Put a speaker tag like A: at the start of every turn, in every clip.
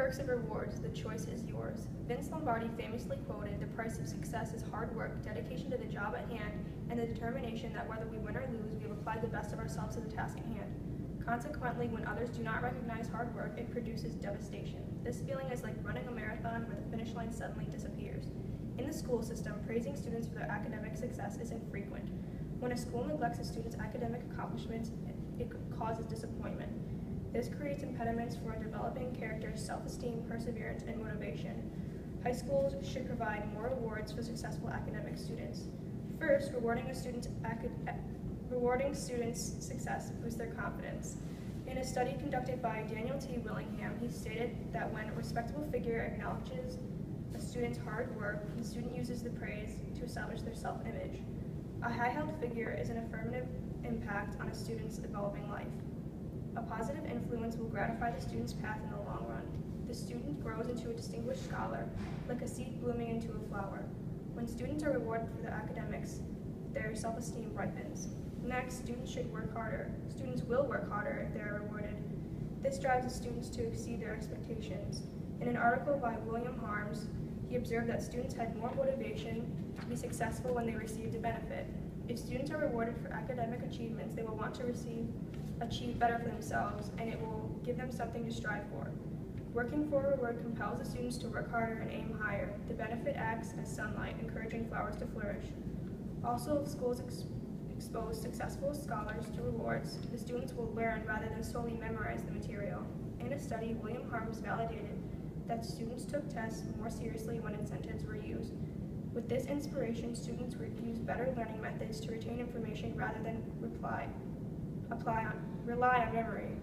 A: Perks of rewards, the choice is yours. Vince Lombardi famously quoted, "The price of success is hard work, dedication to the job at hand, and the determination that whether we win or lose, we have applied the best of ourselves to the task at hand." Consequently, when others do not recognize hard work, it produces devastation. This feeling is like running a marathon where the finish line suddenly disappears. In the school system, praising students for their academic success is infrequent. When a school neglects a student's academic accomplishments, it causes disappointment. This creates impediments for developing character, self-esteem, perseverance, and motivation. High schools should provide more rewards for successful academic students. First, rewarding students' success boosts their confidence. In a study conducted by Daniel T. Willingham, he stated that when a respectable figure acknowledges a student's hard work, the student uses the praise to establish their self-image. A high-held figure is an affirmative impact on a student's evolving life. A positive influence will gratify the student's path in the long run. The student grows into a distinguished scholar, like a seed blooming into a flower. When students are rewarded for their academics, their self-esteem ripens. Next, students should work harder. Students will work harder if they are rewarded. This drives the students to exceed their expectations. In an article by William Harms, he observed that students had more motivation to be successful when they received a benefit. If students are rewarded for academic achievements, they will want to achieve better for themselves, and it will give them something to strive for. Working for a reward compels the students to work harder and aim higher. The benefit acts as sunlight, encouraging flowers to flourish. Also, if schools expose successful scholars to rewards, the students will learn rather than solely memorize the material. In a study, William Harms validated that students took tests more seriously when incentives were used. With this inspiration, students use better learning methods to retain information rather than rely on memory.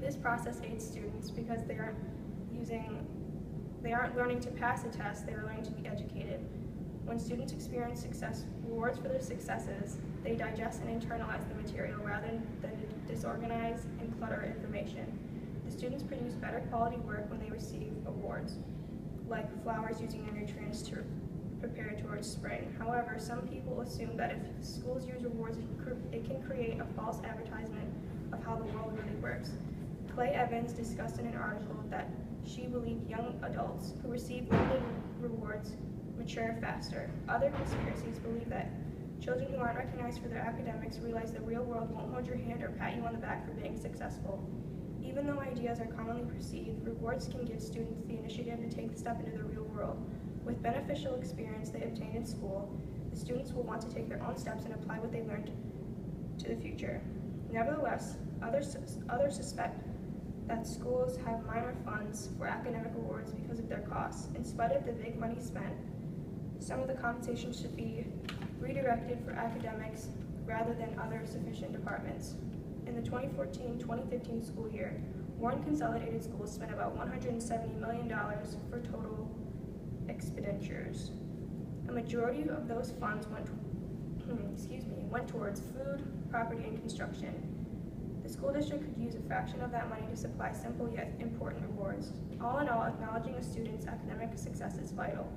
A: This process aids students because they aren't learning to pass a test, they are learning to be educated. When students experience rewards for their successes, they digest and internalize the material rather than disorganize and clutter information. The students produce better quality work when they receive awards, like flowers using their nutrients to prepare towards spring. However, some people assume that if schools use rewards, it can create a false advertisement of how the world really works. Clay Evans discussed in an article that she believed young adults who receive limited rewards mature faster. Other conspiracies believe that children who aren't recognized for their academics realize the real world won't hold your hand or pat you on the back for being successful. Even though ideas are commonly perceived, rewards can give students the initiative to take the step into the real world. With beneficial experience they obtain in school, the students will want to take their own steps and apply what they learned to the future. Nevertheless, others suspect that schools have minor funds for academic awards because of their costs. In spite of the big money spent, some of the compensation should be redirected for academics rather than other sufficient departments. In the 2014-2015 school year, Warren Consolidated Schools spent about $170 million for total expenditures. A majority of those funds went towards food, property, and construction. The school district could use a fraction of that money to supply simple yet important rewards. All in all, acknowledging a student's academic success is vital.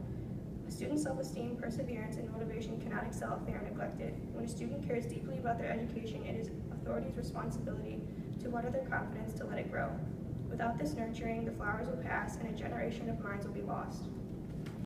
A: A student's self-esteem, perseverance, and motivation cannot excel if they are neglected. When a student cares deeply about their education, it is authority's responsibility to water their confidence to let it grow. Without this nurturing, the flowers will pass and a generation of minds will be lost.